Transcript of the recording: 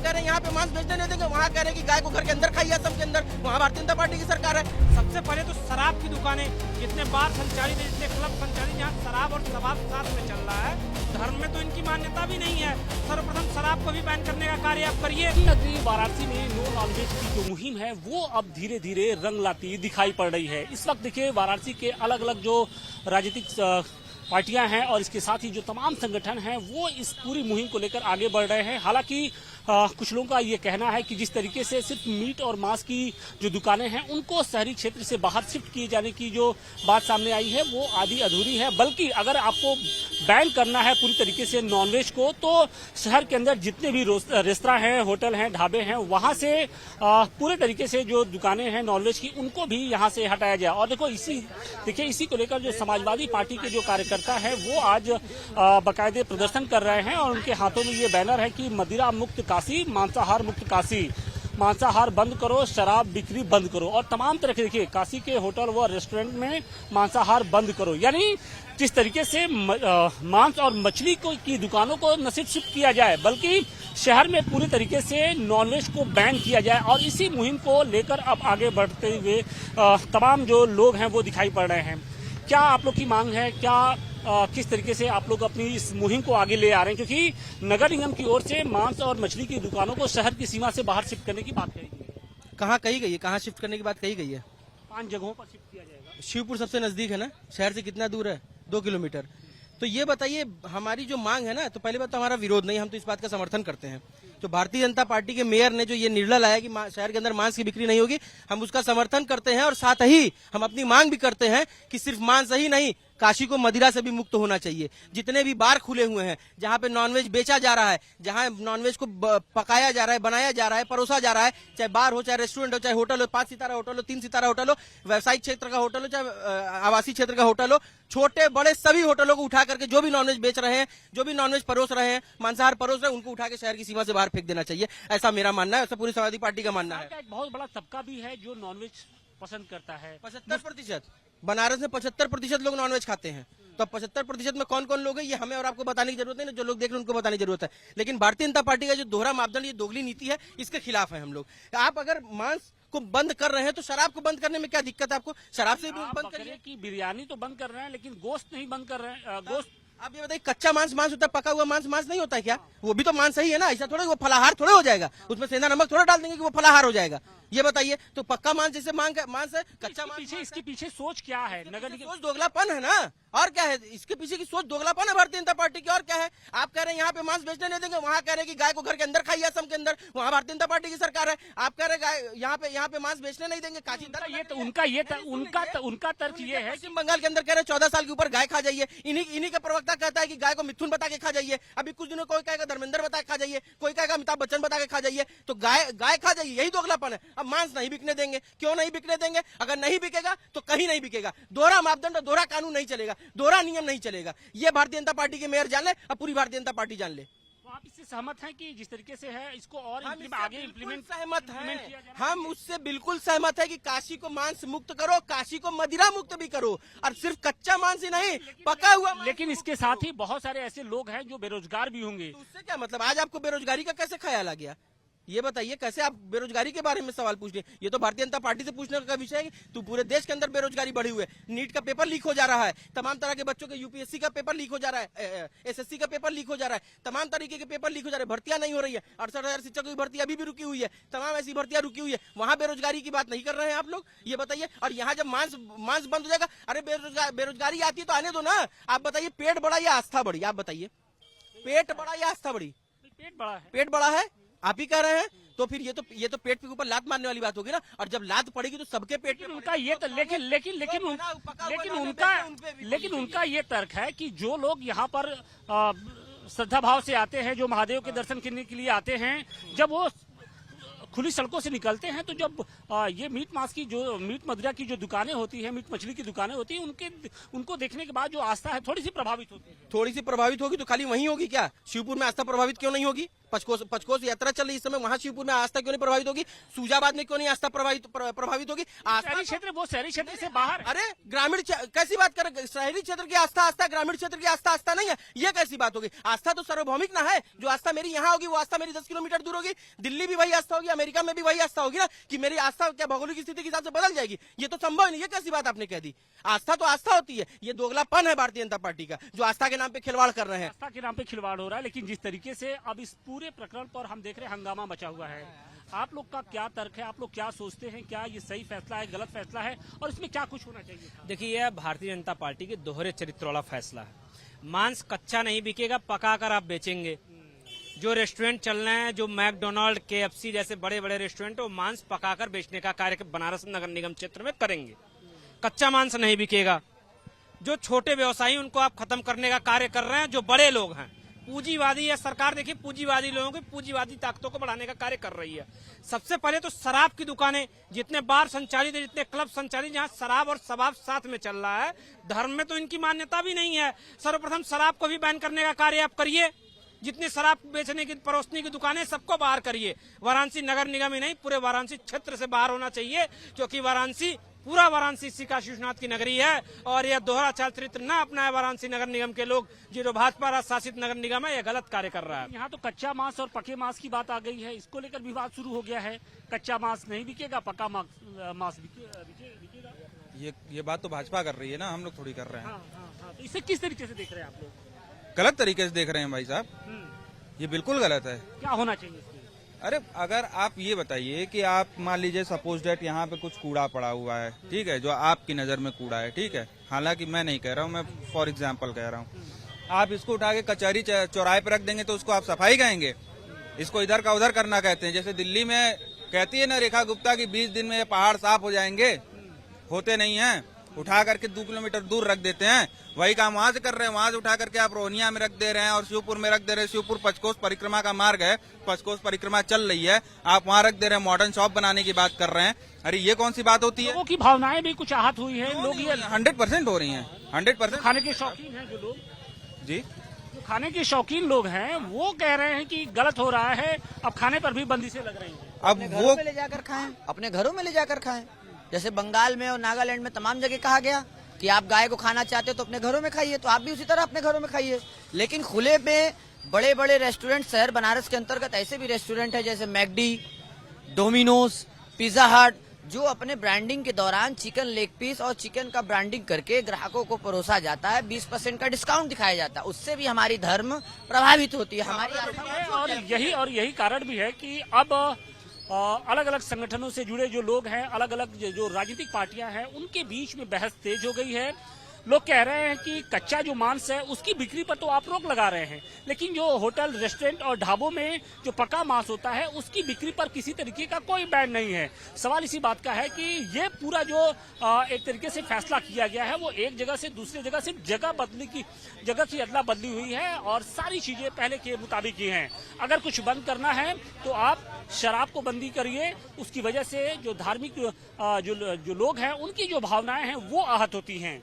कह रहे हैं यहाँ पे मांस बेचने नहीं देंगे, वहाँ कह रहे हैं कि गाय को घर के अंदर खाइए, असम के अंदर। वहाँ भारतीय जनता पार्टी की सरकार है। सबसे पहले तो शराब की दुकानें जितने बार संचालित है, जितने क्लब संचालित, जहाँ शराब और शराब साथ में चल रहा है, धर्म में तो इनकी मान्यता भी नहीं है। सर्वप्रथम शराब को भी बैन करने का कार्य आप करिए। नगरी वाराणसी में नो नॉनवेज की जो मुहिम है वो अब धीरे धीरे रंग लाती दिखाई पड़ रही है। इस वक्त देखिए वाराणसी के अलग अलग जो राजनीतिक पार्टियां हैं और इसके साथ ही जो तमाम संगठन हैं वो इस पूरी मुहिम को लेकर आगे बढ़ रहे हैं। हालांकि कुछ लोगों का ये कहना है कि जिस तरीके से सिर्फ मीट और मांस की जो दुकानें हैं उनको शहरी क्षेत्र से बाहर शिफ्ट किए जाने की जो बात सामने आई है वो आधी अधूरी है, बल्कि अगर आपको बैन करना है पूरी तरीके से नॉनवेज को तो शहर के अंदर जितने भी रेस्तरां हैं, होटल हैं, ढाबे हैं, वहां से पूरे तरीके से जो दुकानें हैं नॉनवेज की उनको भी यहाँ से हटाया जाए। और देखिए इसी को लेकर जो समाजवादी पार्टी के जो कार्यकर्ता है वो आज बाकायदे प्रदर्शन कर रहे हैं और उनके हाथों में ये बैनर है कि मदिरा मुक्त काशी, मांसाहार मुक्त काशी, मांसाहार बंद करो, शराब बिक्री बंद करो। और तमाम तरह के देखिए काशी के होटल व रेस्टोरेंट में मांसाहार बंद करो, यानी जिस तरीके से मांस और मछली की दुकानों को न सिर्फ शिफ्ट किया जाए बल्कि शहर में पूरी तरीके से नॉनवेज को बैन किया जाए। और इसी मुहिम को लेकर अब आगे बढ़ते हुए तमाम जो लोग हैं वो दिखाई पड़ रहे हैं। क्या आप लोग की मांग है, क्या किस तरीके से आप लोग अपनी इस मुहिम को आगे ले आ रहे हैं, क्योंकि नगर निगम की ओर से मांस और मछली की दुकानों को शहर की सीमा से बाहर शिफ्ट करने की बात कही गई है। कहाँ कही गई है, कहाँ शिफ्ट करने की बात कही गई है? 5 जगहों पर शिफ्ट किया जाएगा। शिवपुर सबसे नजदीक है ना, शहर से कितना दूर है? 2 किलोमीटर। तो ये बताइए हमारी जो मांग है ना, तो पहली बात तो हमारा विरोध नहीं, हम तो इस बात का समर्थन करते हैं। जो भारतीय जनता पार्टी के मेयर ने जो ये निर्णय लाया कि शहर के अंदर मांस की बिक्री नहीं होगी, हम उसका समर्थन करते हैं और साथ ही हम अपनी मांग भी करते हैं कि सिर्फ मांस ही नहीं, काशी को मदिरा से भी मुक्त होना चाहिए। जितने भी बार खुले हुए हैं जहां पे नॉनवेज बेचा जा रहा है, जहां नॉनवेज को पकाया जा रहा है, बनाया जा रहा है, परोसा जा रहा है, चाहे बार हो, चाहे रेस्टोरेंट हो, चाहे होटल हो, 5 सितारा होटल हो, 3 सितारा होटल हो, व्यावसायिक क्षेत्र का होटल हो, चाहे आवासीय क्षेत्र का होटल हो, छोटे बड़े सभी होटलों को उठा करके जो भी नॉनवेज बेच रहे हैं, जो भी नॉनवेज परोस रहे हैं, मांसाहार परोस रहे हैं, उनको उठा के शहर की सीमा से बाहर फेंक देना चाहिए। ऐसा मेरा मानना है, ऐसा पूरी समाजवादी पार्टी का मानना है। एक बहुत बड़ा तबका भी है जो नॉनवेज पसंद करता है। 75%। बनारस में 75% लोग नॉनवेज खाते हैं। तो 75% में कौन कौन लोग हैं ये हमें और आपको बताने की जरूरत नहीं, जो लोग देख रहे हैं उनको बताने की जरूरत है। लेकिन भारतीय जनता पार्टी का जो दोहरा मापदंड, ये दोगली नीति है, इसके खिलाफ है हम लोग। आप अगर मांस को बंद कर रहे हैं तो शराब को बंद करने में क्या दिक्कत है आपको? शराब से भी बंद करिए। कि बिरयानी तो बंद कर रहे हैं लेकिन गोश्त नहीं बंद कर रहे हैं। गोश्त आप ये बताइए, कच्चा मांस होता है, पका हुआ मांस नहीं होता है क्या? वो भी तो मांस ही है ना। ऐसा थोड़ा वो फलाहार थोड़ा हो जाएगा, उसमें सेंधा नमक थोड़ा डाल देंगे कि वो फलाहार हो जाएगा। ये बताइए, तो पक्का मांस जैसे मांस है, कच्चा मांस। इसके पीछे सोच क्या है? नगर निगम सोच दोगलापन है ना, और क्या है? इसके पीछे की सोच दोगलापन है भारतीय जनता पार्टी की, और क्या है? आप कह रहे हैं यहाँ पे मांस बेचने नहीं देंगे, वहाँ कह रहे हैं कि गाय को घर के अंदर खाइए, असम के अंदर। वहाँ भारतीय जनता पार्टी की सरकार है। आप कह रहे हैं यहाँ पे मांस बेचने नहीं देंगे, काशी उनका तर्क ये है। पश्चिम बंगाल के अंदर कह रहे 14 साल के ऊपर गाय खा जाइए। इन्हीं का प्रवक्ता कहता है कि गाय को मिथुन बता के खा जाइए। अभी कुछ दिनों कोई कहेगा धर्मेंद्र बता के खा जाइए, कोई कहेगा अमिताभ बच्चन बता के खा जाइए। तो गाय खा जाइए, यही दोगलापन है। अब मांस नहीं बिकने देंगे, क्यों नहीं बिकने देंगे? अगर नहीं बिकेगा तो कहीं नहीं बिकेगा। दोहरा मापदंड, दोहरा कानून नहीं चलेगा, दोहरा नियम नहीं चलेगा। ये भारतीय जनता पार्टी के मेयर जान ले और पूरी भारतीय जनता पार्टी जान ले। तो आप इससे सहमत हैं कि जिस तरीके से है इसको और आगे इम्प्लीमेंट सहमत हैं? हम उससे बिल्कुल सहमत है कि काशी को मांस मुक्त करो, काशी को मदिरा मुक्त भी करो, और सिर्फ कच्चा मांस ही नहीं, पका हुआ। लेकिन इसके साथ ही बहुत सारे ऐसे लोग हैं जो बेरोजगार भी होंगे। तो उससे क्या मतलब? आज आपको बेरोजगारी का कैसे ख्याल आ गया? ये बताइए, कैसे आप बेरोजगारी के बारे में सवाल पूछ रहे हैं? ये तो भारतीय जनता पार्टी से पूछने का विषय है कि तो पूरे देश के अंदर बेरोजगारी बढ़ी हुई है। नीट का पेपर लीक हो जा रहा है, तमाम तरह के बच्चों के यूपीएससी का पेपर लीक हो जा रहा है, एसएससी का पेपर लीक हो जा रहा है, तमाम तरीके के पेपर लीक हो जा रहे हैं, भर्तियां नहीं हो रही है। 68,000 शिक्षकों की भर्ती अभी भी रुकी हुई है, तमाम ऐसी भर्तियां रुकी हुई है। वहां बेरोजगारी की बात नहीं कर रहे हैं आप लोग, ये बताइए। और यहाँ जब मांस बंद हो जाएगा, अरे बेरोजगारी आती है तो आने दो ना। आप बताइए, पेट बड़ा या आस्था बड़ी? आप बताइए, पेट बड़ा या आस्था बड़ी? पेट बड़ा है। पेट बड़ा है, आप ही कह रहे हैं। तो फिर ये तो पेट के ऊपर लात मारने वाली बात होगी ना। और जब लात पड़ेगी तो सबके पेट में उनका ये तो लेकिन उनका ये तर्क है कि जो लोग यहाँ पर श्रद्धा भाव से आते हैं, जो महादेव के दर्शन करने के लिए आते हैं, जब वो खुली सड़कों से निकलते हैं तो जब ये मीट मदिरा की जो दुकानें होती है, मीट मछली की दुकानें होती है, उनको देखने के बाद जो आस्था है थोड़ी सी प्रभावित होती है। थोड़ी सी प्रभावित होगी तो खाली वहीं होगी क्या? शिवपुर में आस्था प्रभावित क्यों नहीं होगी? पचकोस यात्रा चल रही इस समय, वहां शिवपुर में आस्था क्यों नहीं प्रभावित होगी? सूजाबाद में क्यों नहीं आस्था प्रभावित होगी? शहरी क्षेत्र, वो शहरी क्षेत्र से बाहर। अरे ग्रामीण कैसी बात कर, शहरी क्षेत्र की आस्था, ग्रामीण क्षेत्र की आस्था नहीं है, ये कैसी बात होगी? आस्था तो सार्वभौमिक ना है। जो आस्था मेरी यहाँ होगी वो आस्था मेरी 10 किलोमीटर दूर होगी। दिल्ली भी वही आस्था होगी, अमेरिका में भी वही आस्था होगी ना, कि मेरी आस्था क्या भौगोलिक स्थिति के हिसाब से बदल जाएगी? ये तो संभव नहीं। ये कैसी बात आपने कह दी? आस्था तो आस्था होती है। ये दोगलापन है भारतीय जनता पार्टी का, जो आस्था के नाम पे खिलवाड़ कर रहे हैं। आस्था के नाम पे खिलवाड़ हो रहा है। लेकिन जिस तरीके से अब इस पूरे प्रकरण पर हम देख रहे हैं हंगामा मचा हुआ है, आप लोग का क्या तर्क है? आप लोग क्या सोचते हैं? क्या ये सही फैसला है, गलत फैसला है, और इसमें क्या कुछ होना चाहिए? देखिए, यह भारतीय जनता पार्टी के दोहरे चरित्र वाला फैसला है। मांस कच्चा नहीं बिकेगा, पकाकर आप बेचेंगे। जो रेस्टोरेंट चल रहे हैं, जो मैकडोनाल्ड, KFC जैसे बड़े बड़े रेस्टोरेंट, वो मांस पकाकर बेचने का कार्य बनारस नगर निगम क्षेत्र में करेंगे। कच्चा मांस नहीं बिकेगा। जो छोटे व्यवसायी, उनको आप खत्म करने का कार्य कर रहे हैं। जो बड़े लोग हैं, पूंजीवादी है सरकार, देखिए पूंजीवादी लोगों की पूंजीवादी ताकतों को बढ़ाने का कार्य कर रही है। सबसे पहले तो शराब की दुकानें, जितने बार संचालित है, जितने क्लब संचालित, जहां शराब और शबाब साथ में चल रहा है, धर्म में तो इनकी मान्यता भी नहीं है। सर्वप्रथम शराब को भी बैन करने का कार्य आप करिए। जितनी शराब बेचने की, परोसने की दुकानें, सबको बाहर करिए। वाराणसी नगर निगम ही नहीं, पूरे वाराणसी क्षेत्र से बाहर होना चाहिए, क्योंकि पूरा वाराणसी श्री काशी विश्वनाथ की नगरी है। और यह दोहरा चाल चरित्र न अपनाए वाराणसी नगर निगम के लोग, जो भाजपा शासित नगर निगम है, यह गलत कार्य कर रहा है। यहाँ तो कच्चा मांस और पके मांस की बात आ गई है, इसको लेकर विवाद शुरू हो गया है। कच्चा मांस नहीं बिकेगा, पका मांस बिकेगा। ये बात तो भाजपा कर रही है ना, हम लोग थोड़ी कर रहे हैं। हाँ। तो इसे किस तरीके से देख रहे हैं आप लोग? गलत तरीके से देख रहे हैं भाई साहब, ये बिल्कुल गलत है। क्या होना चाहिए इसमें? अरे अगर आप ये बताइए कि आप मान लीजिए सपोज डेट यहाँ पे कुछ कूड़ा पड़ा हुआ है, ठीक है, जो आपकी नजर में कूड़ा है, ठीक है, हालांकि मैं नहीं कह रहा हूँ, मैं फॉर एग्जांपल कह रहा हूँ, आप इसको उठा के कचहरी चौराहे पे रख देंगे तो उसको आप सफाई कहेंगे? इसको इधर का उधर करना कहते हैं। जैसे दिल्ली में कहती है ना रेखा गुप्ता की 20 दिन में ये पहाड़ साफ हो जाएंगे, होते नहीं है, उठा करके 2 किलोमीटर दूर रख देते हैं। वही काम वहां से कर रहे हैं, वहां से उठा करके आप रोहनिया में रख दे रहे हैं और शिवपुर में रख दे रहे हैं। शिवपुर पचकोस परिक्रमा का मार्ग है, पचकोस परिक्रमा चल रही है, आप वहां रख दे रहे हैं। मॉडर्न शॉप बनाने की बात कर रहे हैं। अरे ये कौन सी बात होती है? लोगों की भावनाएं भी कुछ आहत हुई है। लोग ये 100% हो रही है, 100%। खाने के शौकीन हैं जो लोग, जी, जो खाने के शौकीन लोग हैं, वो कह रहे हैं कि गलत हो रहा है, अब खाने पर भी बंदिशें लग रही है। अब वो ले जाकर खाएं, अपने घरों में ले जाकर खाएं। जैसे बंगाल में और नागालैंड में तमाम जगह कहा गया कि आप गाय को खाना चाहते हो तो अपने घरों में खाइए, तो आप भी उसी तरह अपने घरों में खाइए। लेकिन खुले में बड़े बड़े रेस्टोरेंट, शहर बनारस के अंतर्गत ऐसे भी रेस्टोरेंट है जैसे मैकडी, डोमिनोज, पिज्जा हट, जो अपने ब्रांडिंग के दौरान चिकन लेग पीस और चिकन का ब्रांडिंग करके ग्राहकों को परोसा जाता है, 20% का डिस्काउंट दिखाया जाता है। उससे भी हमारी धर्म प्रभावित होती है, हमारी और यही कारण भी है कि अब अलग अलग संगठनों से जुड़े जो लोग हैं, अलग अलग जो राजनीतिक पार्टियां हैं, उनके बीच में बहस तेज हो गई है। लोग कह रहे हैं कि कच्चा जो मांस है उसकी बिक्री पर तो आप रोक लगा रहे हैं, लेकिन जो होटल, रेस्टोरेंट और ढाबों में जो पका मांस होता है उसकी बिक्री पर किसी तरीके का कोई बैन नहीं है। सवाल इसी बात का है कि ये पूरा जो एक तरीके से फैसला किया गया है, वो एक जगह से दूसरी जगह सिर्फ जगह की अदला बदली हुई है और सारी चीजें पहले के मुताबिक ही हैं। अगर कुछ बंद करना है तो आप शराब को बंदी करिए, उसकी वजह से जो धार्मिक जो लोग हैं उनकी जो भावनाएं हैं वो आहत होती हैं।